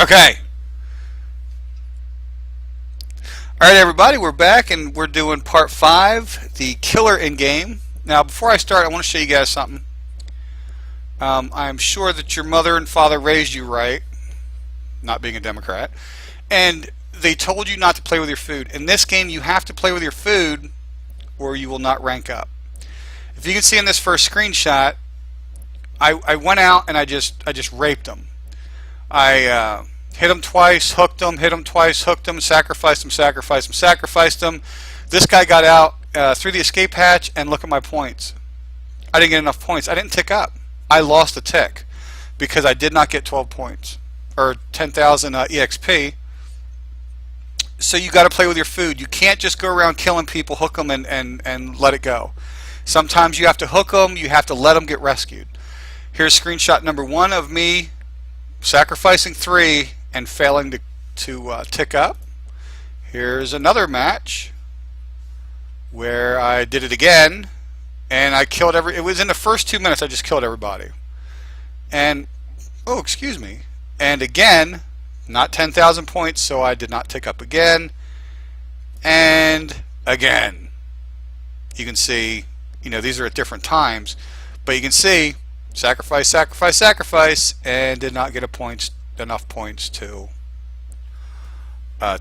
Okay. Alright everybody, we're back and we're doing part 5, the killer in game. Now before I start, I want to show you guys something. I'm sure that your mother and father raised you right, not being a Democrat, and they told you not to play with your food. In this game you have to play with your food or you will not rank up. If you can see in this first screenshot, I went out and I just raped them. I hit him twice, hooked him, hit him twice, hooked him, sacrificed him, sacrificed him, sacrificed him. This guy got out through the escape hatch, and look at my points. I didn't get enough points. I didn't tick up. I lost a tick because I did not get 12 points or 10,000 EXP. So you got to play with your food. You can't just go around killing people, hook them, and let it go. Sometimes you have to hook them. You have to let them get rescued. Here's screenshot number 1 of me sacrificing 3 and failing to tick up. Here's another match where I did it again and I killed it was in the first 2 minutes I just killed everybody. And oh, excuse me. And again, not 10,000 points, so I did not tick up again. And again. You can see, you know, these are at different times, but you can see sacrifice, sacrifice, sacrifice, and did not get enough points to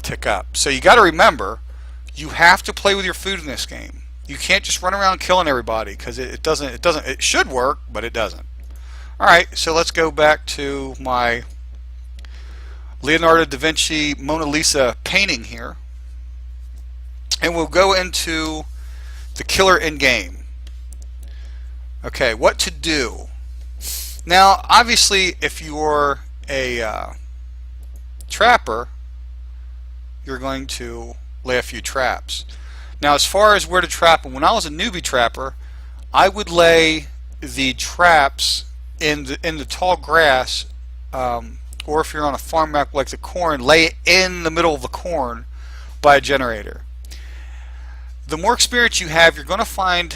tick up. So you got to remember, you have to play with your food in this game. You can't just run around killing everybody because it doesn't. It should work, but it doesn't. All right, so let's go back to my Leonardo da Vinci Mona Lisa painting here, and we'll go into the killer in game. Okay, what to do? Now, obviously, if you're a trapper, you're going to lay a few traps. Now, as far as where to trap them, when I was a newbie trapper, I would lay the traps in the tall grass, or if you're on a farm map like the corn, lay it in the middle of the corn by a generator. The more experience you have, you're going to find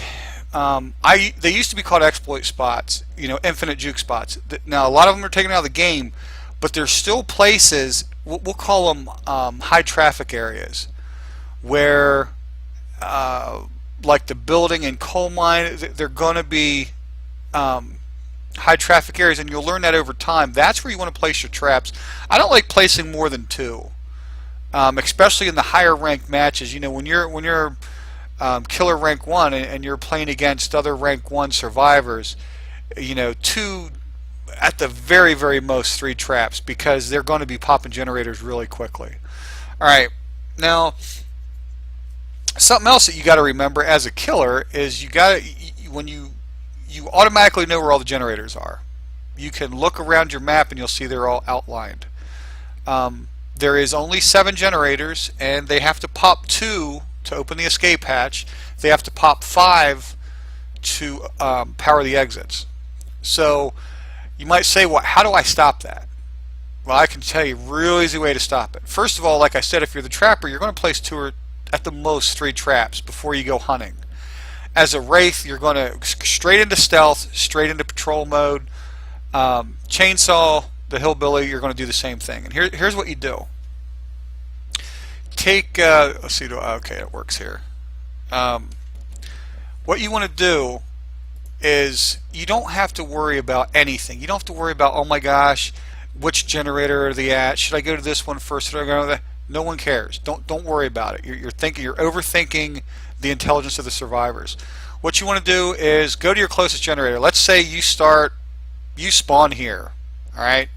they used to be called exploit spots, you know, infinite juke spots. Now a lot of them are taken out of the game, but there's still places, we'll call them high traffic areas, where like the building and coal mine, they're going to be high traffic areas, and you'll learn that over time. That's where you want to place your traps. I don't like placing more than 2, especially in the higher ranked matches. You know, when you're killer rank 1 and you're playing against other rank 1 survivors, you know, 2 at the very, very most 3 traps, because they're going to be popping generators really quickly. Alright, now something else that you got to remember as a killer is when you automatically know where all the generators are. You can look around your map and you'll see they're all outlined. There is only 7 generators, and they have to pop 2 to open the escape hatch. They have to pop 5 to power the exits. So you might say, well, how do I stop that? Well, I can tell you a real easy way to stop it. First of all, like I said, if you're the trapper, you're going to place 2 or at the most 3 traps before you go hunting. As a wraith, you're going to straight into stealth, straight into patrol mode. Chainsaw, the hillbilly, you're going to do the same thing. And here's what you do. Take, let's see, okay, it works here. What you want to do is you don't have to worry about anything. You don't have to worry about, oh my gosh, which generator are they at? Should I go to this one first? Should I go to that? No one cares. Don't worry about it. You're overthinking the intelligence of the survivors. What you want to do is go to your closest generator. Let's say you spawn here. All right.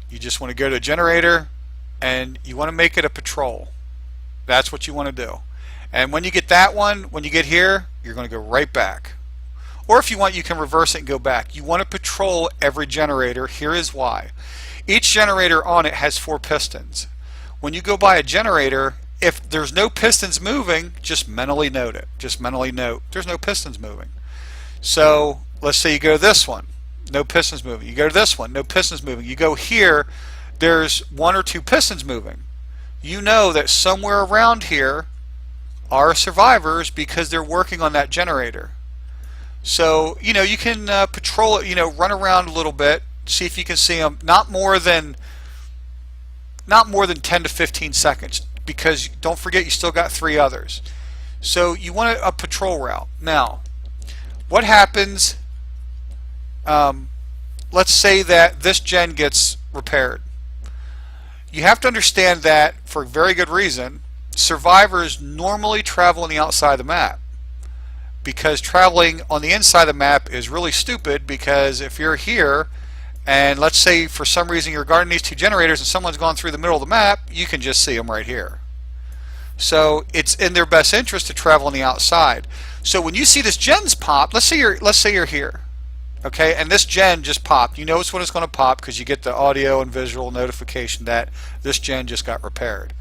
You just want to go to a generator, and you want to make it a patrol. That's what you want to do. And when you get that one, when you get here, you're going to go right back. Or if you want, you can reverse it and go back. You want to patrol every generator. Here is why. Each generator on it has 4 pistons. When you go by a generator, if there's no pistons moving, just mentally note it. Just mentally note there's no pistons moving. So let's say you go to this one, no pistons moving. You go to this one, no pistons moving. You go here, there's 1 or 2 pistons moving. You know that somewhere around here are survivors because they're working on that generator. So, you know, you can patrol it, you know, run around a little bit, See if you can see them. Not more than 10 to 15 seconds, because don't forget you still got 3 others. So you want a patrol route. Now, what happens? Let's say that this gen gets repaired. You have to understand that, for a very good reason, survivors normally travel on the outside of the map, because traveling on the inside of the map is really stupid. Because if you're here and let's say for some reason you're guarding these 2 generators and someone's gone through the middle of the map, you can just see them right here. So it's in their best interest to travel on the outside. So when you see this gen's pop, let's say you're here, okay, and this gen just popped. You know it's when it's going to pop, because you get the audio and visual notification that this gen just got repaired.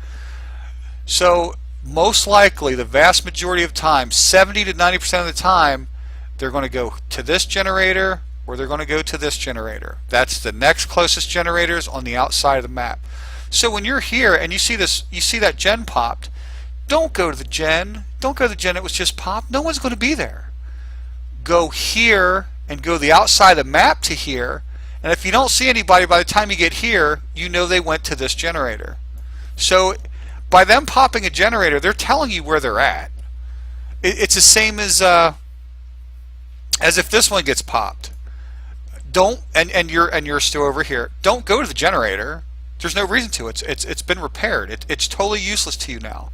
So most likely, the vast majority of time, 70 to 90% of the time, they're going to go to this generator, or they're going to go to this generator. That's the next closest generators on the outside of the map. So when you're here and you see that gen popped, don't go to the gen. Don't go to the gen that was just popped. No one's going to be there. Go here and go the outside of the map to here. And if you don't see anybody by the time you get here, you know they went to this generator. So by them popping a generator, they're telling you where they're at. It's the same as if this one gets popped. Don't and you're still over here. Don't go to the generator. There's no reason to. It's been repaired. It's totally useless to you now.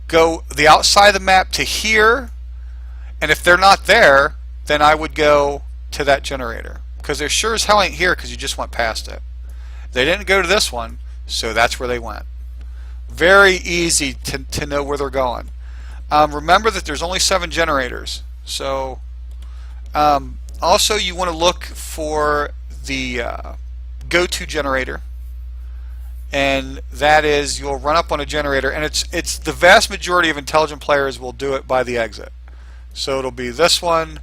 Go the outside of the map to here, and if they're not there, then I would go to that generator, because they sure as hell ain't here, because you just went past it. They didn't go to this one, so that's where they went. Very easy to know where they're going. Remember that there's only 7 generators. So also you want to look for the go-to generator, and that is, you'll run up on a generator, and it's the vast majority of intelligent players will do it by the exit. So it'll be this one,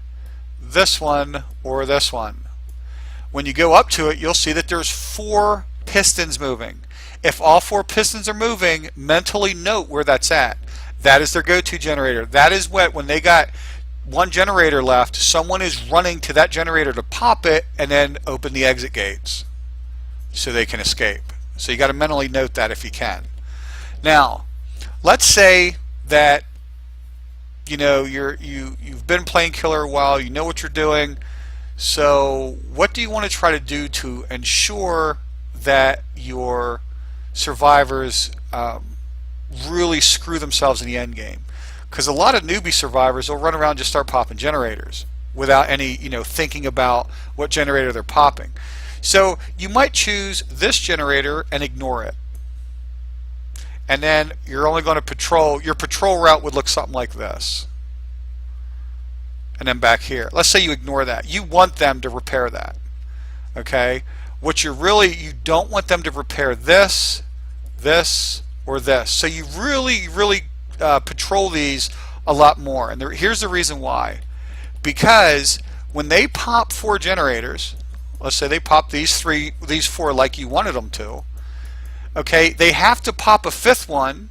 or this one. When you go up to it, you'll see that there's 4 pistons moving. If all 4 pistons are moving, mentally note where that's at. That is their go-to generator. That is when they got 1 generator left, someone is running to that generator to pop it and then open the exit gates so they can escape. So you got to mentally note that if you can. Now, let's say that you've been playing killer a while, you know what you're doing. So what do you want to try to do to ensure that your survivors really screw themselves in the end game? Because a lot of newbie survivors will run around and just start popping generators without any thinking about what generator they're popping. So you might choose this generator and ignore it, and then you're only going to patrol. Your patrol route would look something like this, and then back here. Let's say you ignore that. You want them to repair that, okay? What you don't want them to repair this, or this. So you really patrol these a lot more. And here's the reason why. Because when they pop 4 generators, let's say they pop these 4 like you wanted them to, okay, they have to pop a 5th one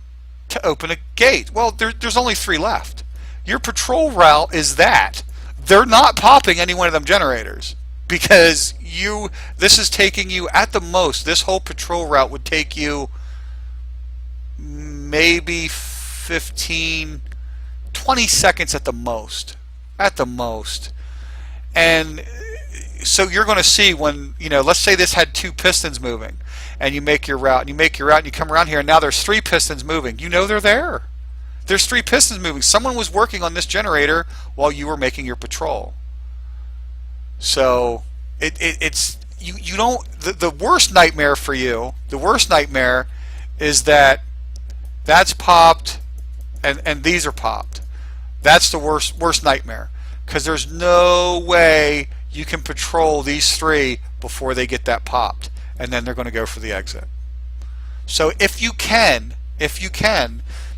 to open a gate. Well, there's only 3 left. Your patrol route is that. They're not popping any one of them generators, because this is taking you, at the most, this whole patrol route would take you maybe 15, 20 seconds at the most. And so you're going to see when, let's say this had 2 pistons moving, and you make your route, and you come around here, and now there's 3 pistons moving. They're there. There's 3 pistons moving. Someone was working on this generator while you were making your patrol. So you don't. The worst nightmare for you. The worst nightmare is that that's popped, and these are popped. That's the worst nightmare, because there's no way you can patrol these 3 before they get that popped, and then they're going to go for the exit. So if you can,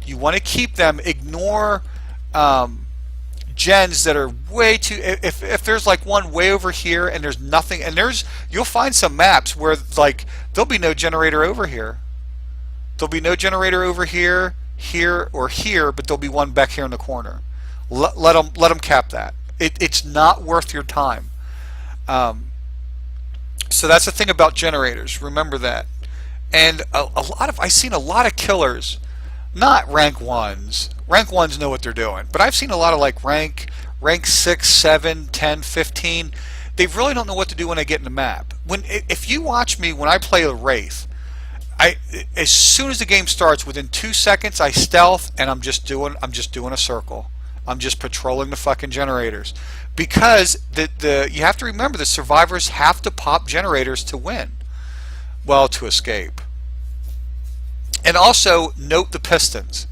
you want to keep them. Ignore gens that are way too. If there's like one way over here and there's nothing, and you'll find some maps where like there'll be no generator over here. There'll be no generator over here, or here, but there'll be one back here in the corner. Let them cap that. It's not worth your time. So that's the thing about generators. Remember that. And I've seen a lot of killers, not rank ones. Rank ones know what they're doing, but I've seen a lot of like rank 6, 7, 10, 15. They really don't know what to do when they get in the map. If you watch me when I play a Wraith, as soon as the game starts, within 2 seconds I stealth and I'm just doing a circle. I'm just patrolling the fucking generators, because you have to remember the survivors have to pop generators to win. Well, to escape. And also note the pistons.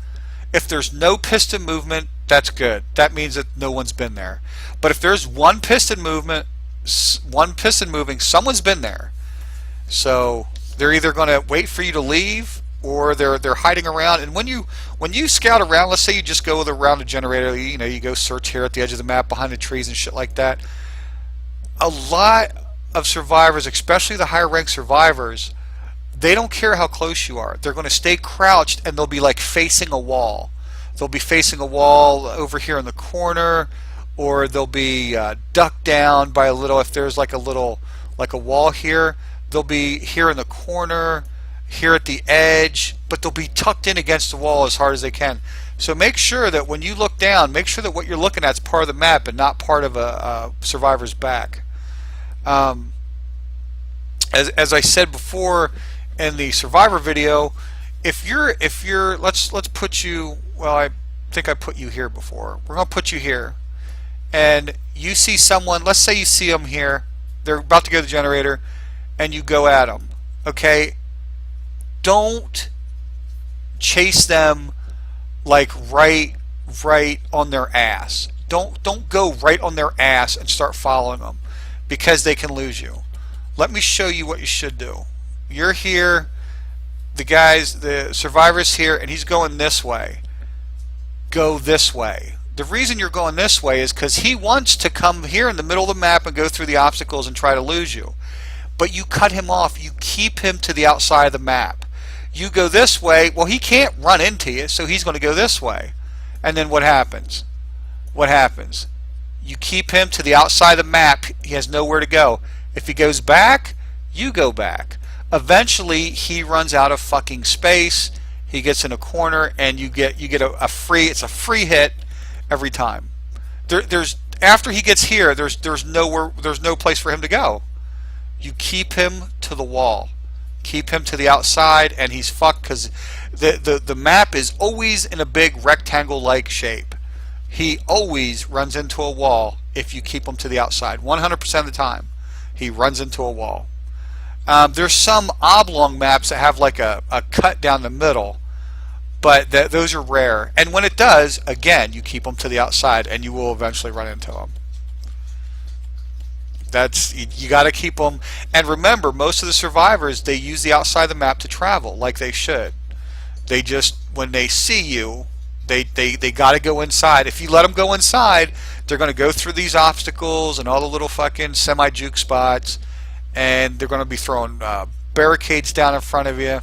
If there's no piston movement, that's good. That means that no one's been there. But if there's one piston moving, someone's been there. So they're either going to wait for you to leave, or they're hiding around. And when you scout around, let's say you just go around a generator, you go search here at the edge of the map behind the trees and shit like that. A lot of survivors, especially the higher ranked survivors, they don't care how close you are. They're going to stay crouched, and they'll be like facing a wall. They'll be facing a wall over here in the corner, or they'll be ducked down by a little, if there's like a wall here, they'll be here in the corner, here at the edge, but they'll be tucked in against the wall as hard as they can. So make sure that when you look down, make sure that what you're looking at is part of the map and not part of a survivor's back. As I said before in the survivor video, if you're let's put you, well, I think I put you here before. We're gonna put you here, and you see someone. Let's say you see them here. They're about to go to the generator, and you go at them. Okay, don't chase them like right on their ass. Don't go right on their ass and start following them, because they can lose you. Let me show you what you should do. You're here, the survivor's here, and he's going this way. Go this way. The reason you're going this way is because he wants to come here in the middle of the map and go through the obstacles and try to lose you. But you cut him off. You keep him to the outside of the map. You go this way, well, he can't run into you, so he's going to go this way. And then what happens? What happens? You keep him to the outside of the map. He has nowhere to go. If he goes back, you go back. Eventually, he runs out of fucking space. He gets in a corner, and you get a free. It's a free hit every time. There's after he gets here, there's no place for him to go. You keep him to the wall. Keep him to the outside, and he's fucked, because the map is always in a big rectangle-like shape. He always runs into a wall if you keep him to the outside. 100% of the time, he runs into a wall. There's some oblong maps that have like a cut down the middle, but those are rare. And when it does, again, you keep him to the outside, and you will eventually run into him. You got to keep them. And remember, most of the survivors, they use the outside of the map to travel like they should. They just, when they see you, they got to go inside. If you let them go inside, they're going to go through these obstacles and all the little fucking semi-juke spots, and they're going to be throwing barricades down in front of you.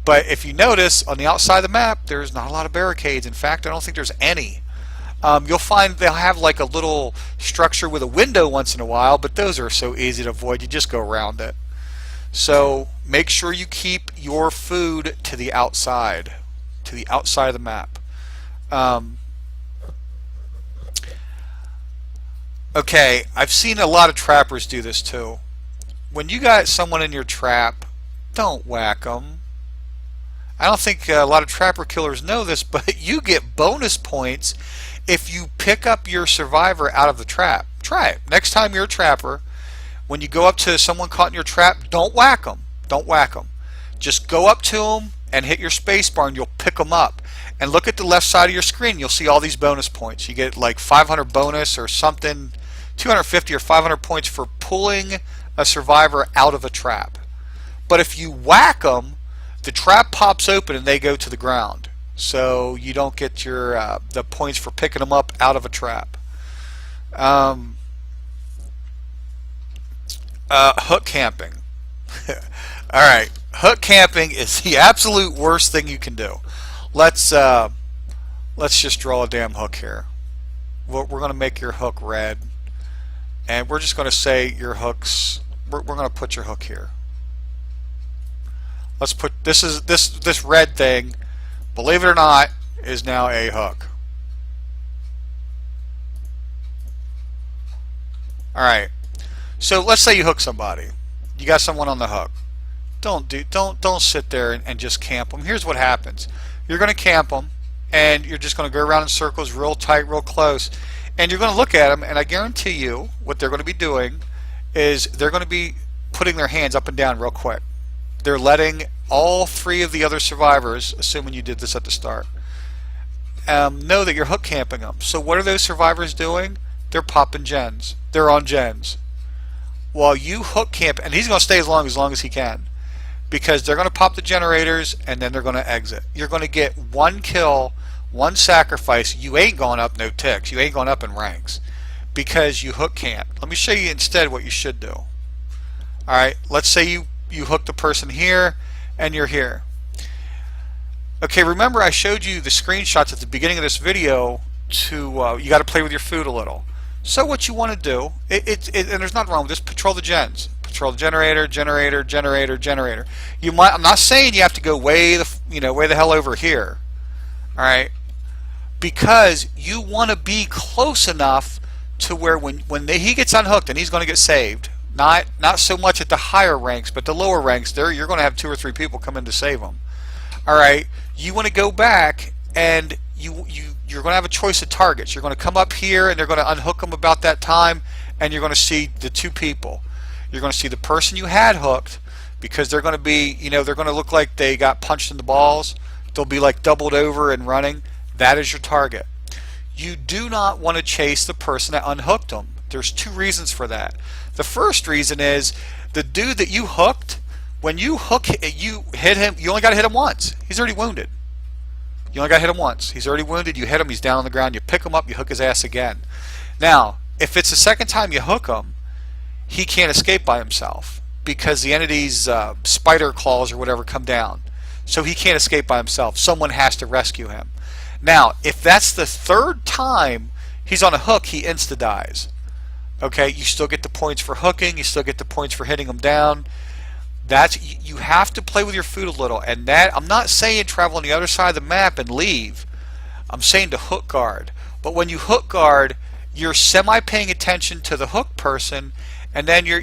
But if you notice, on the outside of the map, there's not a lot of barricades. In fact, I don't think there's any. You'll find they'll have like a little structure with a window once in a while, but those are so easy to avoid, you just go around it. So make sure you keep your food to the outside of the map. Okay, I've seen a lot of trappers do this too. When you got someone in your trap, don't whack them. I don't think a lot of trapper killers know this, but you get bonus points if you pick up your survivor out of the trap. Try it. Next time you're a trapper, when you go up to someone caught in your trap, don't whack them. Don't whack them. Just go up to them and hit your space bar, and you'll pick them up. And look at the left side of your screen. You'll see all these bonus points. You get like 500 bonus or something, 250 or 500 points for pulling a survivor out of a trap. But if you whack them, the trap pops open and they go to the ground. So you don't get your the points for picking them up out of a trap. Hook camping. Alright, hook camping is the absolute worst thing you can do. Let's just draw a damn hook here. We're going to make your hook red, and we're just going to say your hook's we're going to put your hook here. Let's put this red thing, believe it or not, is now a hook. All right. So let's say you hook somebody. You got someone on the hook. Don't sit there and just camp them. Here's what happens. You're going to camp them, and you're just going to go around in circles real tight, real close, and you're going to look at them, and I guarantee you what they're going to be doing is they're going to be putting their hands up and down real quick. They're letting all three of the other survivors, assuming you did this at the start, know that you're hook camping them. So what are those survivors doing? They're popping gens. They're on gens. While you hook camp, and he's going to stay as long as he can, because they're going to pop the generators and then they're going to exit. You're going to get one kill, one sacrifice. You ain't going up no ticks. You ain't going up in ranks because you hook camp. Let me show you instead what you should do. Alright, let's say you hook the person here and you're here. Okay, remember I showed you the screenshots at the beginning of this video to you got to play with your food a little. So what you want to do, and there's nothing wrong with this, patrol the gens. Patrol the generator, generator, generator, generator. You might, I'm not saying you have to go way the hell over here. All right? Because you want to be close enough to where when he gets unhooked and he's going to get saved, not so much at the higher ranks, but the lower ranks, there you're going to have 2 or 3 people come in to save him. All right? You want to go back and you're going to have a choice of targets. You're going to come up here and they're going to unhook them about that time, and you're going to see the 2 people. You're going to see the person you had hooked, because they're going to be, they're going to look like they got punched in the balls. They'll be like doubled over and running. That is your target. You do not want to chase the person that unhooked them. There's 2 reasons for that. The first reason is the dude that you hooked, when you hit him, you only got to hit him once. He's already wounded. You only got to hit him once. He's already wounded. You hit him. He's down on the ground. You pick him up. You hook his ass again. Now, if it's the second time you hook him, he can't escape by himself because the entity's spider claws or whatever come down. So he can't escape by himself. Someone has to rescue him. Now, if that's the 3rd time he's on a hook, he insta-dies. Okay, you still get the points for hooking. You still get the points for hitting him down. You have to play with your food a little, and that, I'm not saying travel on the other side of the map and leave. I'm saying to hook guard. But when you hook guard, you're semi paying attention to the hook person, and then you're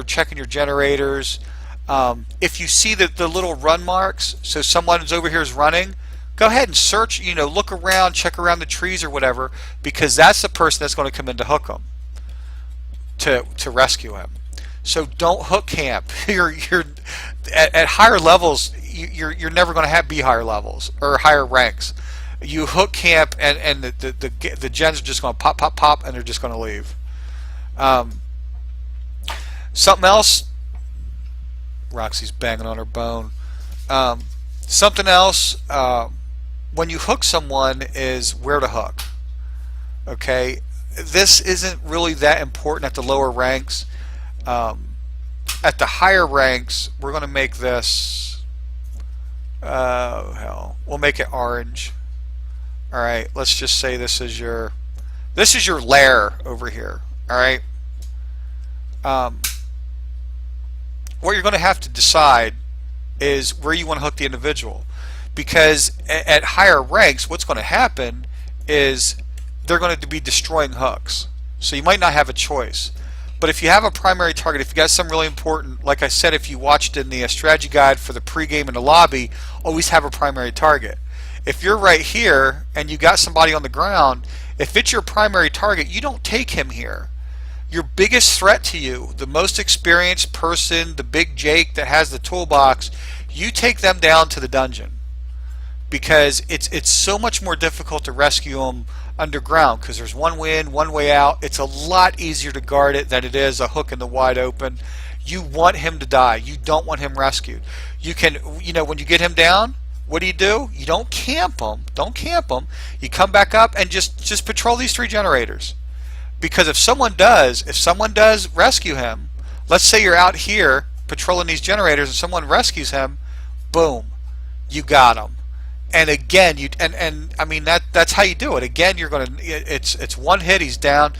checking your generators. If you see the little run marks, so someone's over here is running, go ahead and search. Look around, check around the trees or whatever, because that's the person that's going to come in to hook him, to rescue him. So don't hook camp. You're at higher levels. You're never going to be higher levels or higher ranks. You hook camp, and the gens are just going to pop, pop, pop, and they're just going to leave. Something else. Roxy's banging on her bone. Something else. When you hook someone, is where to hook. Okay, this isn't really that important at the lower ranks. At the higher ranks, we're going to make this, we'll make it orange. Alright, let's just say this is your lair over here. Alright, what you're going to have to decide is where you want to hook the individual, because at higher ranks what's going to happen is they're going to be destroying hooks, so you might not have a choice. But if you have a primary target, if you got some really important, like I said, if you watched in the strategy guide for the pregame in the lobby, always have a primary target. If you're right here and you got somebody on the ground, if it's your primary target, you don't take him here. Your biggest threat to you, the most experienced person, the big Jake that has the toolbox, you take them down to the dungeon, because it's so much more difficult to rescue them underground, because there's one way in, one way out. It's a lot easier to guard it than it is a hook in the wide open. You want him to die. You don't want him rescued. You can, when you get him down, what do? You don't camp him. Don't camp him. You come back up and just patrol these 3 generators. Because if someone does rescue him, let's say you're out here patrolling these generators and someone rescues him, boom, you got him. And again, I mean that's how you do it. Again, you're going to, it's one hit, he's down.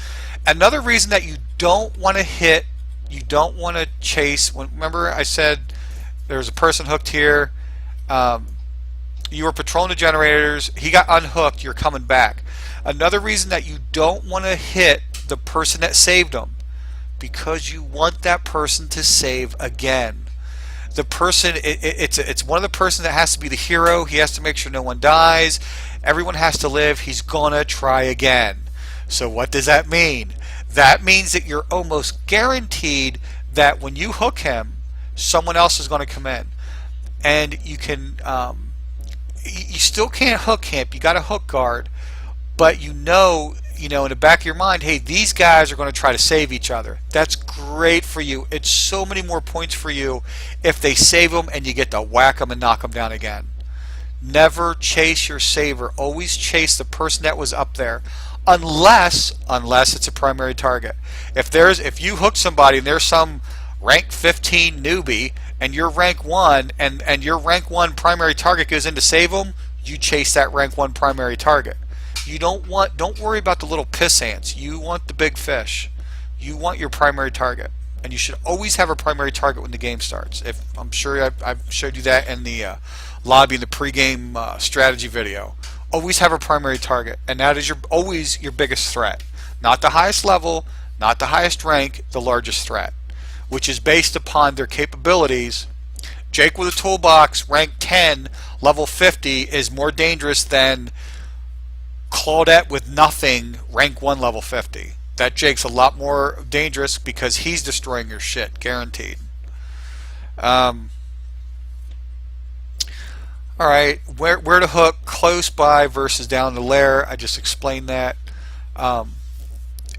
Another reason that you don't want to hit you don't want to chase. Remember I said there's a person hooked here. You were patrolling the generators. He got unhooked. You're coming back. Another reason that you don't want to hit the person that saved him, because you want that person to save again. The person, it's one of the person that has to be the hero. He has to make sure no one dies. Everyone has to live. He's gonna try again. So what does that mean? That means that you're almost guaranteed that when you hook him, someone else is going to come in, and you can. You still can't hook camp. You got a hook guard, but you know in the back of your mind, hey, these guys are going to try to save each other. That's great for you. It's so many more points for you if they save them and you get to whack them and knock them down again. Never chase your saver. Always chase the person that was up there, unless it's a primary target. If you hook somebody and there's some rank 15 newbie and you're rank 1 and your rank 1 primary target goes in to save them, you chase that rank 1 primary target. You don't worry about the little piss ants. You want the big fish. You want your primary target, and you should always have a primary target when the game starts. I'm sure I've showed you that in the lobby in the pregame strategy video. Always have a primary target, and that is always your biggest threat. Not the highest level, not the highest rank, the largest threat, which is based upon their capabilities. Jake with a toolbox, rank 10, level 50, is more dangerous than Claudette with nothing, rank 1, level 50. That Jake's a lot more dangerous because he's destroying your shit, guaranteed. Alright, where to hook, close by versus down the lair. I just explained that.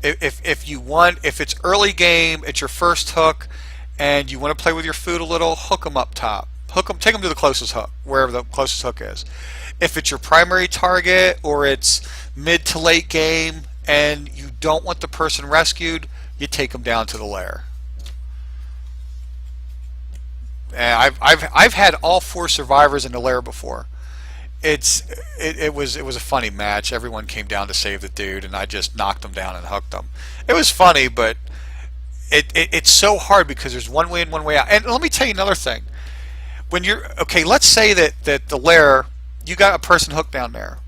If it's early game, it's your first hook, and you want to play with your food a little, hook them up top. Take them to the closest hook, wherever the closest hook is. If it's your primary target or it's mid to late game and you don't want the person rescued, you take them down to the lair. And I've had all 4 survivors in the lair before. It was a funny match. Everyone came down to save the dude, and I just knocked them down and hooked them. It was funny, but it's so hard because there's one way in, one way out. And let me tell you another thing. When let's say that the lair, you got a person hooked down there,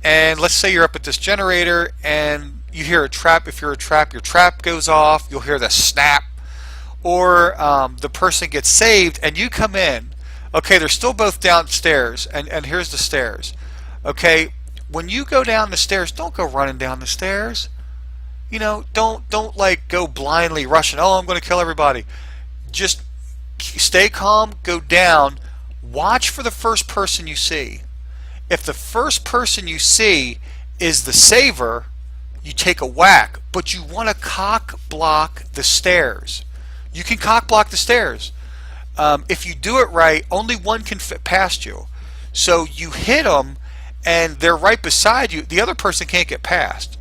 and let's say you're up at this generator and you hear a trap. If you're a trap, your trap goes off. You'll hear the snap, or the person gets saved and you come in. Okay, they're still both downstairs, and here's the stairs. Okay, when you go down the stairs, don't go running down the stairs. Don't like go blindly rushing. Oh, I'm going to kill everybody. Just stay calm, go down, watch for the first person you see. If the first person you see is the saver, you take a whack, but you want to cock block the stairs. You can cock block the stairs. If you do it right, only one can fit past you. So you hit them and they're right beside you. The other person can't get past.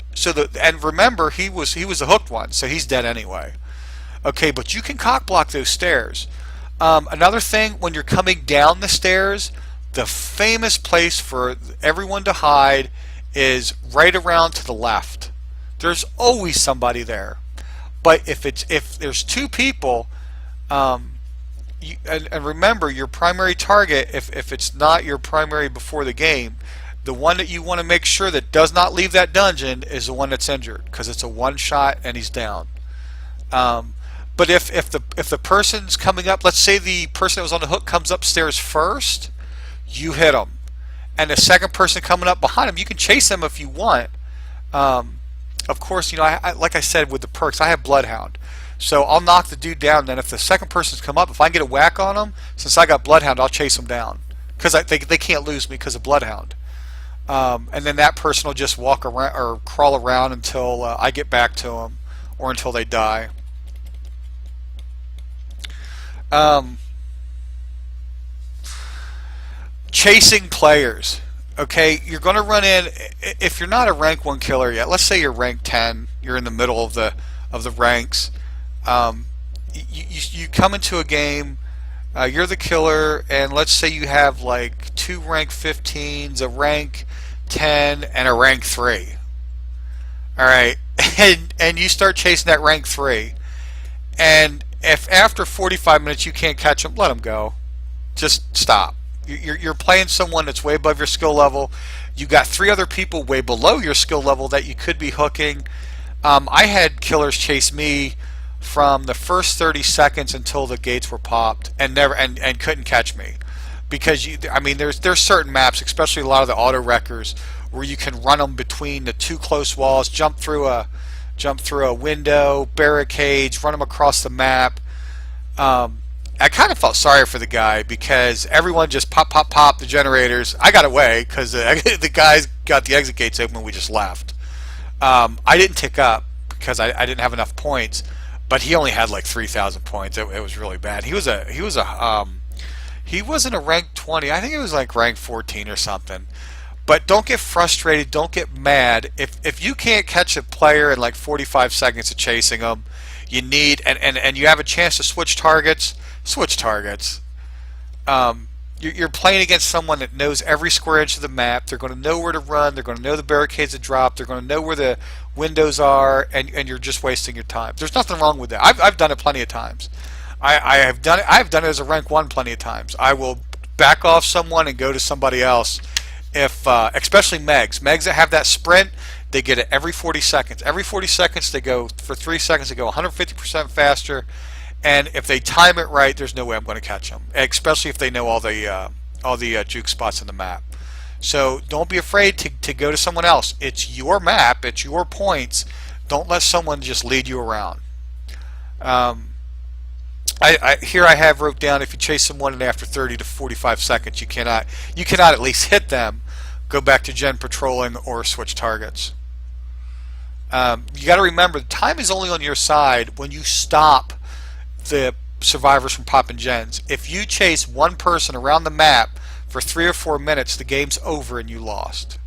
And remember, he was the hooked one, so he's dead anyway. Okay, but you can cock block those stairs. Another thing, when you're coming down the stairs, the famous place for everyone to hide is right around to the left. There's always somebody there. But if there's 2 people, and remember, your primary target, if it's not your primary before the game, the one that you want to make sure that does not leave that dungeon is the one that's injured, because it's a one shot and he's down. But if the person's coming up, let's say the person that was on the hook comes upstairs first, you hit them, and the second person coming up behind him, you can chase them if you want. Of course, I like I said with the perks, I have Bloodhound, so I'll knock the dude down. Then if the second person's come up, if I can get a whack on them, since I got Bloodhound, I'll chase them down because they can't lose me because of Bloodhound. And then that person will just walk around or crawl around until I get back to them, or until they die. Chasing players. Okay, you're going to run in, if you're not a rank 1 killer yet, let's say you're rank 10, you're in the middle of the ranks. You come into a game, you're the killer, and let's say you have like 2 rank 15s, a rank 10, and a rank 3. Alright, and you start chasing that rank 3. And if after 45 minutes you can't catch them, let them go. Just stop. You're playing someone that's way above your skill level. You got 3 other people way below your skill level that you could be hooking. I had killers chase me from the first 30 seconds until the gates were popped, and never and couldn't catch me, because I mean, there's certain maps, especially a lot of the auto wreckers, where you can run them between the 2 close walls, jump through a window, barricades, run them across the map. I kind of felt sorry for the guy, because everyone just pop the generators. I got away because the guys got the exit gates open and we just left. I didn't tick up because I didn't have enough points, but he only had like 3,000 points. It was really bad. He wasn't a rank 20. I think it was like rank 14 or something. But don't get frustrated. Don't get mad. If you can't catch a player in like 45 seconds of chasing them, you need and you have a chance to switch targets. Switch targets. You're playing against someone that knows every square inch of the map. They're going to know where to run. They're going to know the barricades to drop. They're going to know where the windows are, and you're just wasting your time. There's nothing wrong with that. I've done it plenty of times. I've done it as a rank 1 plenty of times. I will back off someone and go to somebody else. If especially Megs that have that sprint, they get it every 40 seconds. Every 40 seconds they go, for 3 seconds they go 150% faster. And if they time it right, there's no way I'm going to catch them, especially if they know all the juke spots in the map. So don't be afraid to go to someone else. It's your map. It's your points. Don't let someone just lead you around. Here I have wrote down, if you chase someone and after 30 to 45 seconds you cannot at least hit them, go back to gen patrolling or switch targets. You got to remember, the time is only on your side when you stop the survivors from popping gens. If you chase one person around the map for 3 or 4 minutes, the game's over and you lost.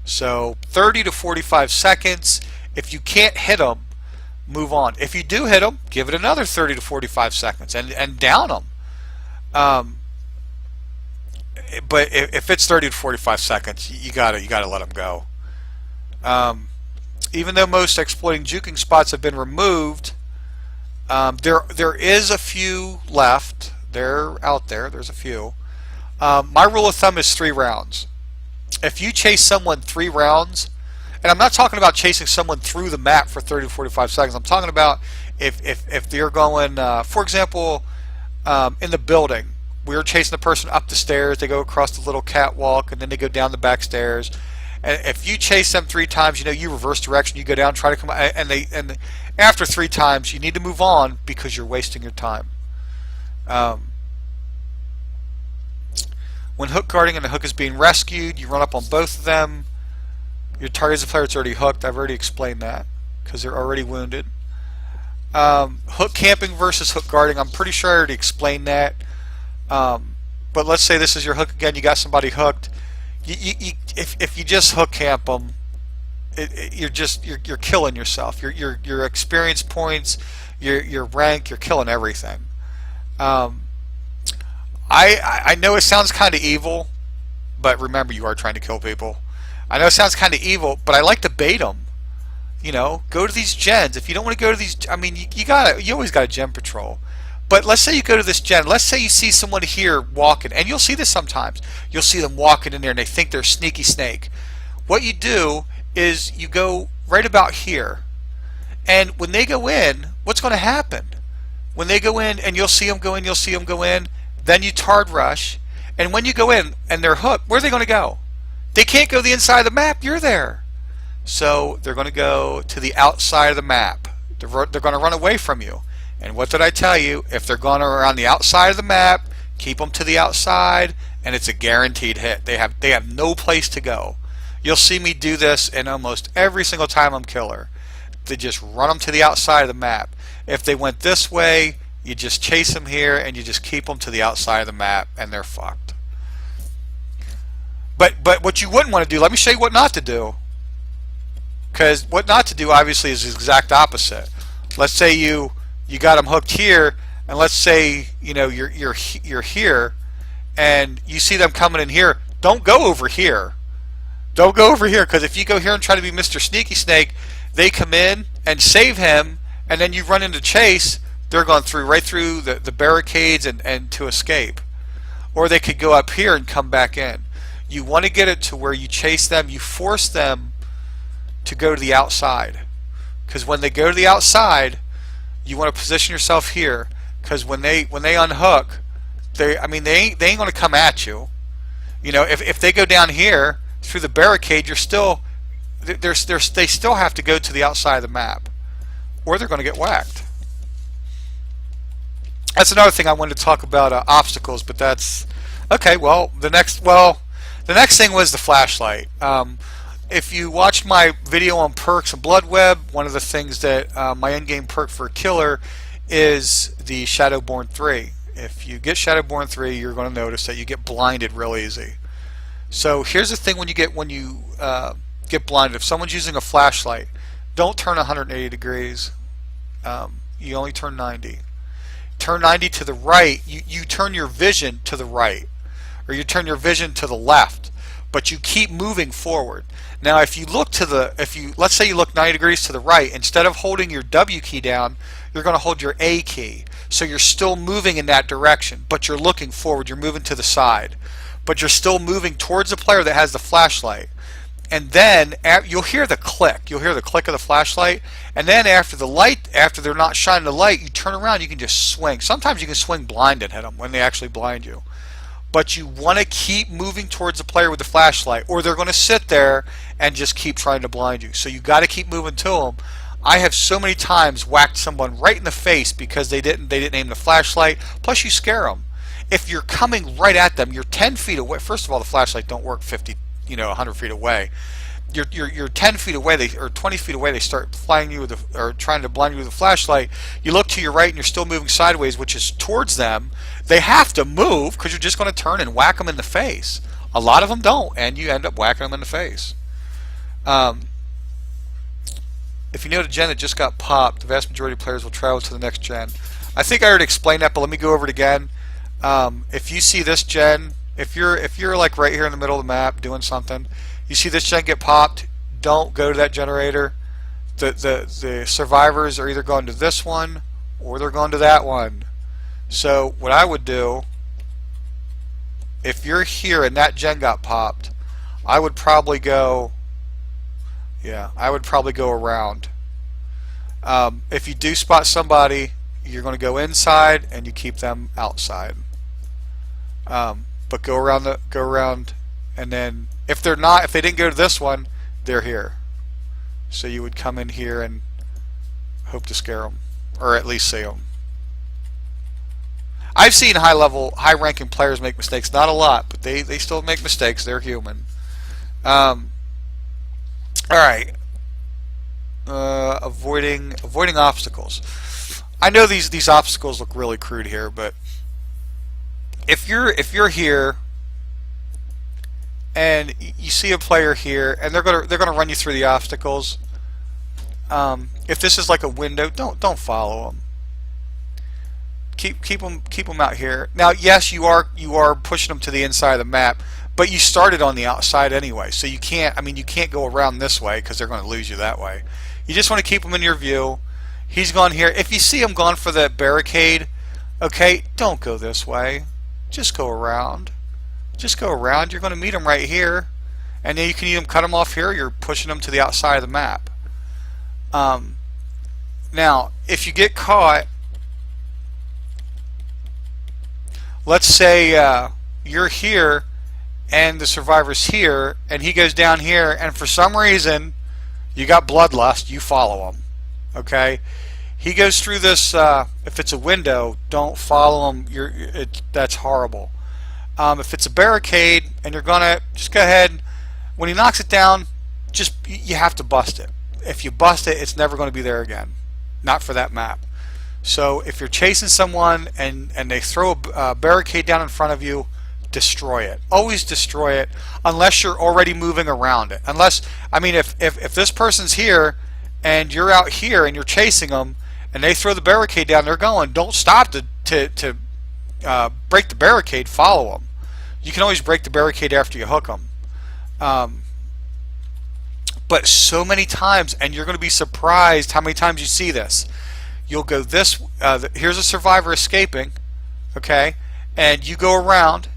So 30 to 45 seconds. If you can't hit them, move on. If you do hit them, give it another 30 to 45 seconds and down them. But if it's 30 to 45 seconds, you gotta let them go. Even though most exploiting juking spots have been removed, there is a few left. They're out there. There's a few. My rule of thumb is 3 rounds. If you chase someone 3 rounds, and I'm not talking about chasing someone through the map for 30 to 45 seconds. I'm talking about if they're going, for example, in the building, we were chasing the person up the stairs. They go across the little catwalk, and then they go down the back stairs. And if you chase them 3 times, you reverse direction, you go down, try to come, and after 3 times, you need to move on because you're wasting your time. When hook guarding and the hook is being rescued, you run up on both of them. Your target is a player that's already hooked. I've already explained that because they're already wounded. Hook camping versus hook guarding, I'm pretty sure I already explained that. But let's say this is your hook again. You got somebody hooked. If you just hook camp them, you're killing yourself. Your experience points, your rank, you're killing everything. I know it sounds kind of evil, but remember, you are trying to kill people. I know it sounds kind of evil, but I like to bait them. Go to these gens. If you don't want to go to these, I mean, you always got a gen patrol. But let's say you go to this gen. Let's say you see someone here walking, and you'll see this sometimes. You'll see them walking in there, and they think they're sneaky snake. What you do is you go right about here, and when they go in, what's going to happen? When they go in, and you'll see them go in, you'll see them go in. Then you tard rush, and when you go in and they're hooked, where are they going to go? They can't go the inside of the map. You're there. So they're going to go to the outside of the map. They're going to run away from you. And what did I tell you? If they're going around the outside of the map, keep them to the outside, and it's a guaranteed hit. They have no place to go. You'll see me do this in almost every single time I'm killer. They just run them to the outside of the map. If they went this way, you just chase them here, and you just keep them to the outside of the map, and they're fucked. But what you wouldn't want to do, let me show you what not to do. Because what not to do, obviously, is the exact opposite. Let's say you got them hooked here, and let's say you're here, and you see them coming in here. Don't go over here. Don't go over here, because if you go here and try to be Mr. Sneaky Snake, they come in and save him, and then you run into Chase. they're going through right through the barricades and to escape. Or they could go up here and come back in. You want to get it to where you chase them, you force them to go to the outside. Because when they go to the outside, you want to position yourself here. Because when they unhook, they ain't going to come at you. You know, if they go down here through the barricade, you're still they still have to go to the outside of the map, or they're going to get whacked. That's another thing I wanted to talk about, obstacles, but that's okay. Well, the next thing was the flashlight. If you watched my video on perks and Blood Web, one of the things that my endgame perk for a killer is the Shadowborn 3. If you get Shadowborn 3, you're going to notice that you get blinded real easy. So here's the thing: when you get blinded, if someone's using a flashlight, don't turn 180 degrees. You only turn 90. Turn 90 to the right. You turn your vision to the right, or you turn your vision to the left, but you keep moving forward. Now, if you look let's say you look 90 degrees to the right, instead of holding your W key down, you're going to hold your A key. So you're still moving in that direction, but you're looking forward. You're moving to the side, but you're still moving towards the player that has the flashlight. And then you'll hear the click. You'll hear the click of the flashlight. And then after they're not shining the light, you turn around. You can just swing. Sometimes you can swing blind and hit them when they actually blind you. But you want to keep moving towards the player with the flashlight, or they're going to sit there and just keep trying to blind you. So you got to keep moving to them. I have so many times whacked someone right in the face because they didn't aim the flashlight. Plus, you scare them. If you're coming right at them, you're 10 feet away. First of all, the flashlight don't work 100 feet away. You're 10 feet away, or 20 feet away. They start flying you or trying to blind you with a flashlight. You look to your right and you're still moving sideways, which is towards them. They have to move because you're just going to turn and whack them in the face. A lot of them don't, and you end up whacking them in the face. If you know the gen that just got popped, the vast majority of players will travel to the next gen. I think I already explained that, but let me go over it again. If you see this gen, if you're like right here in the middle of the map doing something, you see this gen get popped, don't go to that generator. The survivors are either going to this one or they're going to that one. So what I would do, if you're here and that gen got popped, I would probably go around. If you do spot somebody, you're going to go inside and you keep them outside. But go around, and then if they didn't go to this one, they're here. So you would come in here and hope to scare them, or at least see them. I've seen high-ranking players make mistakes. Not a lot, but they still make mistakes. They're human. All right. Avoiding obstacles. I know these obstacles look really crude here, but if you're here and you see a player here and they're gonna run you through the obstacles, if this is like a window, don't follow them. Keep them out here. Now, yes, you are pushing them to the inside of the map, but you started on the outside anyway, so you can't go around this way because they're going to lose you that way. You just want to keep them in your view. He's gone here. If you see him gone for the barricade, okay, don't go this way. Just go around. Just go around. You're going to meet him right here, and then you can either cut him off here, or you're pushing him to the outside of the map. Now, if you get caught, let's say you're here and the survivor's here and he goes down here, and for some reason you got bloodlust, you follow him. Okay, he goes through this, if it's a window, don't follow him. That's horrible. If it's a barricade and you're gonna just go ahead, when he knocks it down, you have to bust it. If you bust it, it's never going to be there again, not for that map. So if you're chasing someone and they throw a barricade down in front of you, destroy it. Always destroy it, unless you're already moving around it. Unless, if this person's here and you're out here and you're chasing them and they throw the barricade down, they're going. Don't stop to break the barricade. Follow them. You can always break the barricade after you hook them. But so many times, and you're going to be surprised how many times you see this. you'll go this, here's a survivor escaping, okay, and you go around,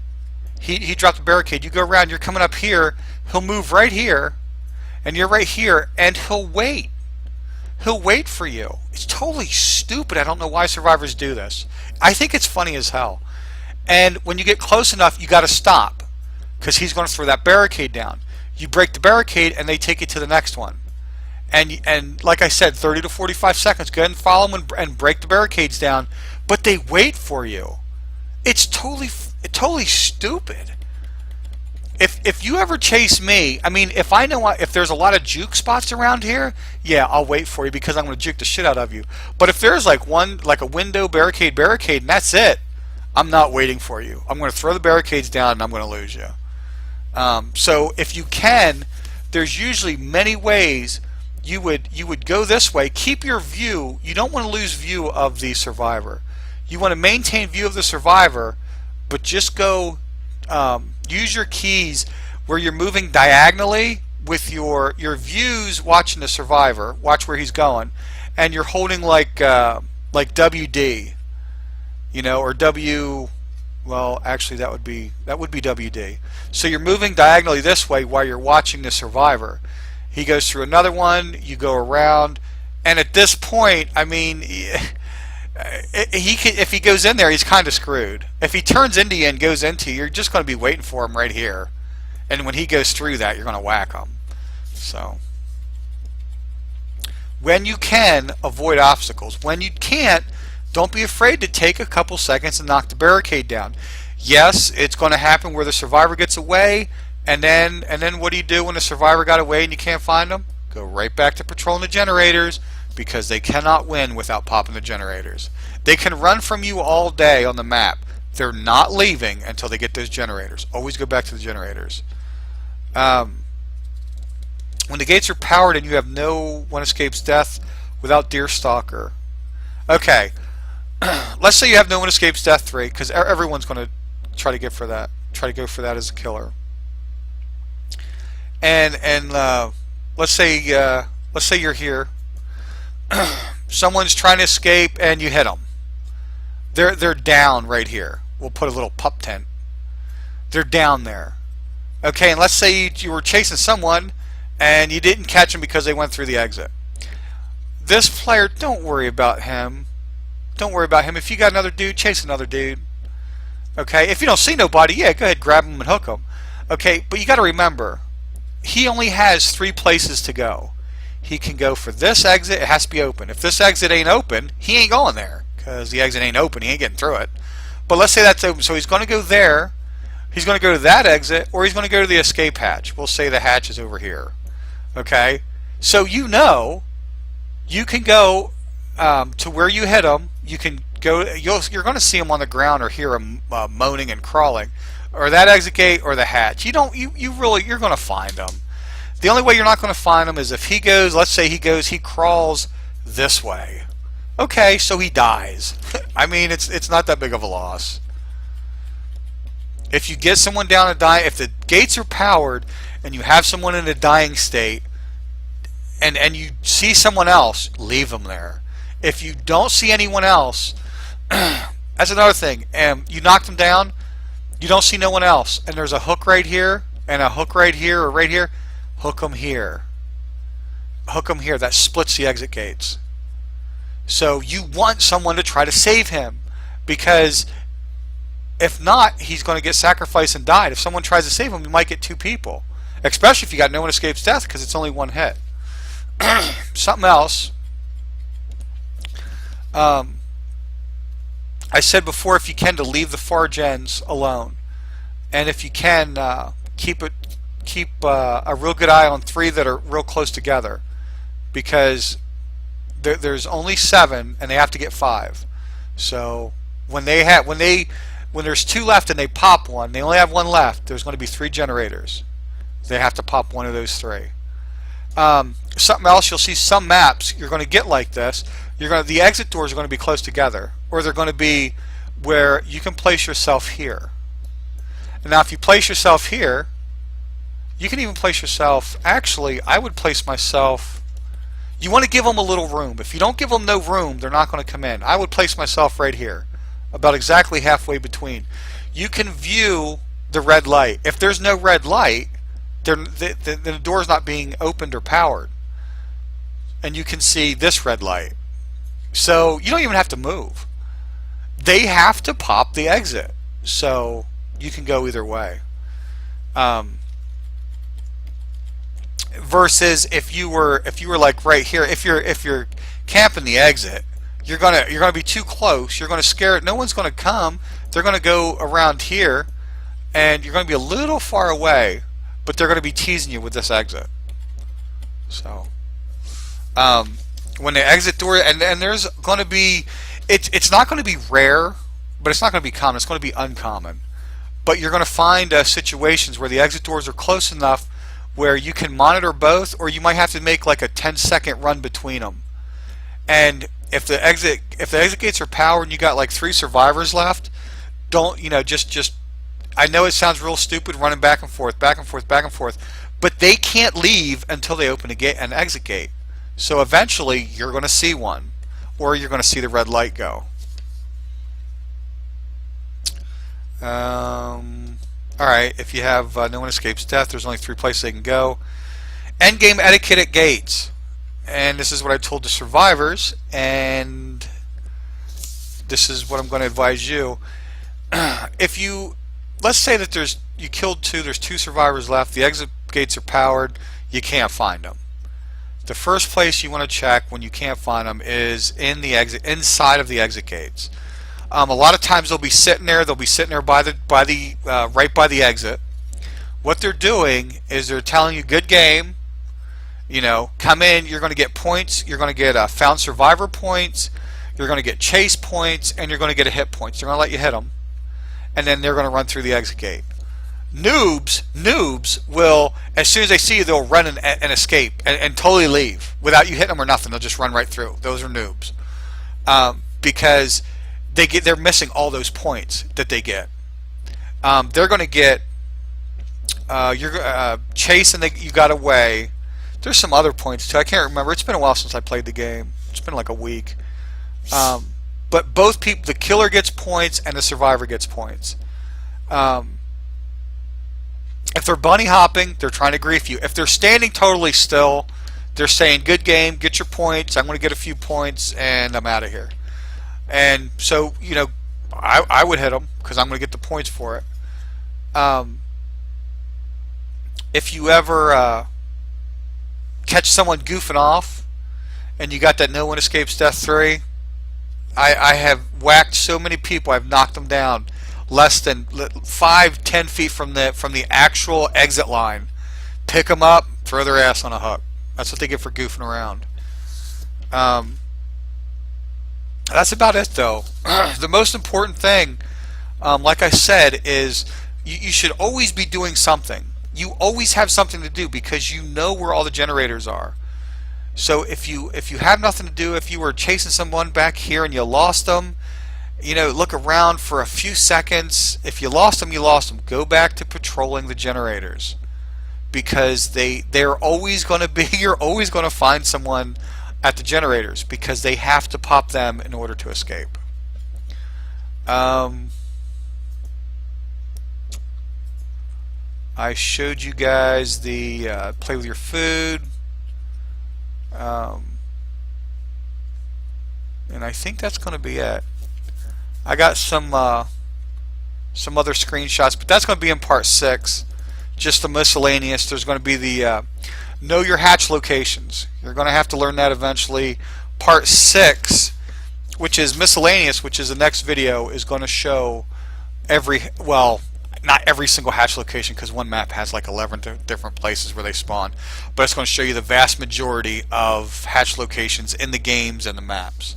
he dropped the barricade, you go around, you're coming up here, he'll move right here, and you're right here, and he'll wait for you. It's totally stupid. I don't know why survivors do this. I think it's funny as hell. And when you get close enough, you got to stop, because he's going to throw that barricade down. You break the barricade and they take you to the next one. And like I said, 30 to 45 seconds, go ahead and follow them and break the barricades down, but they wait for you. It's totally stupid. If you ever chase me, I mean, if I know if there's a lot of juke spots around here, yeah, I'll wait for you because I'm going to juke the shit out of you. But if there's like a window barricade, and that's it, I'm not waiting for you. I'm going to throw the barricades down and I'm going to lose you. So if you can, there's usually many ways you would go this way. Keep your view. You don't want to lose view of the survivor. You want to maintain view of the survivor, but just go. Use your keys where you're moving diagonally with your views watching the survivor. Watch where he's going, and you're holding like WD, you know, or W. Well, actually, that would be WD. So you're moving diagonally this way while you're watching the survivor. He goes through another one. You go around, and at this point, I mean, if he goes in there, he's kind of screwed. If he turns into you and goes into you, you're just going to be waiting for him right here. And when he goes through that, you're going to whack him. So, when you can, avoid obstacles. When you can't, don't be afraid to take a couple seconds and knock the barricade down. Yes, it's going to happen where the survivor gets away, and then what do you do when the survivor got away and you can't find them? Go right back to patrolling the generators, because they cannot win without popping the generators. They can run from you all day on the map. They're not leaving until they get those generators. Always go back to the generators. When the gates are powered and you have no one escapes death without Deerstalker. Okay, let's say you have no one escapes death 3, because everyone's going to try to go for that as a killer. And let's say you're here. Someone's trying to escape and you hit them. They're down right here. We'll put a little pup tent. They're down there. Okay, and let's say you were chasing someone and you didn't catch them because they went through the exit. This player, don't worry about him. Don't worry about him. If you got another dude, chase another dude. Okay, if you don't see nobody, yeah, go ahead, grab him and hook him. Okay, but you got to remember, he only has 3 places to go. He can go for this exit. It has to be open. If this exit ain't open, he ain't going there, because the exit ain't open. He ain't getting through it. But let's say that's open. So he's going to go there. He's going to go to that exit, or he's going to go to the escape hatch. We'll say the hatch is over here. Okay? So you know you can go to where you hit him. You can go. You're going to see him on the ground or hear him moaning and crawling, or that exit gate or the hatch. You're going to find him. The only way you're not going to find him is if he goes, let's say he crawls this way. Okay, so he dies. I mean, it's not that big of a loss. If you get someone down and die, if the gates are powered and you have someone in a dying state and you see someone else, leave them there. If you don't see anyone else, that's another thing. You knock them down, you don't see no one else, and there's a hook right here and a hook right here or right here, hook them here. Hook them here. That splits the exit gates. So you want someone to try to save him, because if not, he's going to get sacrificed and died. If someone tries to save him, you might get 2 people, especially if you got no one escapes death, because it's only 1 hit. Something else. I said before, if you can, to leave the far gens alone, and if you can, keep a real good eye on 3 that are real close together, because there's only 7 and they have to get 5. So when there's 2 left and they pop 1, they only have 1 left, there's going to be 3 generators. They have to pop 1 of those 3. Something else, you'll see some maps you're going to get like this. The exit doors are going to be close together, or they're going to be where you can place yourself here. And now if you place yourself here, you can even place yourself, actually I would place myself, You want to give them a little room. If you don't give them no room, they're not going to come in. I would place myself right here, about exactly halfway between. You can view the red light. If there's no red light, the door's not being opened or powered. And you can see this red light. So you don't even have to move. They have to pop the exit. So you can go either way. Versus if you were like right here, if you're camping the exit, you're gonna be too close. You're gonna scare it. No one's gonna come. They're gonna go around here, and you're gonna be a little far away, but they're gonna be teasing you with this exit. So when the exit door, and there's going to be, it's not going to be rare, but it's not going to be common. It's going to be uncommon. But you're going to find situations where the exit doors are close enough where you can monitor both, or you might have to make like a 10-second run between them. And if the exit gates are powered and you got like 3 survivors left, don't, just I know it sounds real stupid running back and forth, but they can't leave until they open an exit gate. So eventually you're going to see one, or you're going to see the red light go. Alright, if you have no one escapes death, there's only 3 places they can go. Endgame etiquette at gates. And this is what I told the survivors, and this is what I'm going to advise you. If you, let's say that you killed 2, there's 2 survivors left, the exit gates are powered, you can't find them. The first place you want to check when you can't find them is inside of the exit gates. A lot of times they'll be sitting there. They'll be sitting there right by the exit. What they're doing is they're telling you, "Good game. Come in. You're going to get points. You're going to get found survivor points. You're going to get chase points, and you're going to get a hit points. They're going to let you hit them, and then they're going to run through the exit gate." Noobs will, as soon as they see you, they'll run and escape and totally leave without you hitting them or nothing. They'll just run right through. Those are noobs, because they're missing all those points that they get. They're going to get chase, and you got away. There's some other points too. I can't remember. It's been a while since I played the game. It's been like a week. But both people, the killer gets points and the survivor gets points. If they're bunny hopping, they're trying to grief you. If they're standing totally still, they're saying, "Good game, get your points. I'm going to get a few points, and I'm out of here." And so, I would hit them because I'm going to get the points for it. If you ever catch someone goofing off, and you got that no one escapes death 3, I have whacked so many people. I've knocked them down less than 5-10 feet from the actual exit line. Pick them up, throw their ass on a hook. That's what they get for goofing around. That's about it, though. The most important thing, like I said, is you should always be doing something. You always have something to do because you know where all the generators are. So if you have nothing to do, if you were chasing someone back here and you lost them, look around for a few seconds. If you lost them, you lost them. Go back to patrolling the generators, because they're always going to be. You're always going to find someone at the generators because they have to pop them in order to escape. I showed you guys the play with your food, and I think that's going to be it. I got some other screenshots, but that's going to be in part 6. Just the miscellaneous. There's going to be the know your hatch locations. You're going to have to learn that eventually. Part 6, which is miscellaneous, which is the next video, is going to show not every single hatch location, because one map has like 11 different places where they spawn, but it's going to show you the vast majority of hatch locations in the games and the maps.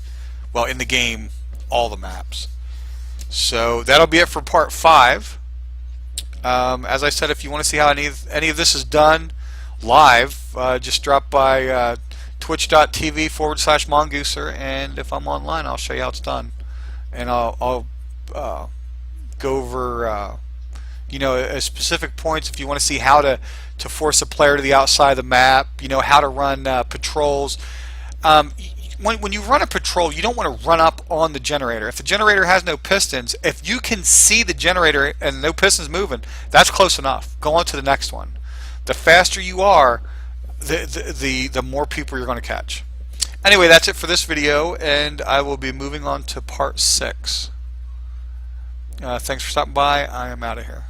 Well, in the game, all the maps. So that'll be it for part 5. As I said, if you want to see how any of this is done live, just drop by Twitch.tv /Mongooser, and if I'm online, I'll show you how it's done, and I'll go over specific points. If you want to see how to force a player to the outside of the map, how to run patrols, When you run a patrol, you don't want to run up on the generator. If the generator has no pistons, if you can see the generator and no pistons moving, that's close enough. Go on to the next one. The faster you are, the more people you're going to catch. Anyway, that's it for this video, and I will be moving on to part 6. Thanks for stopping by. I am out of here.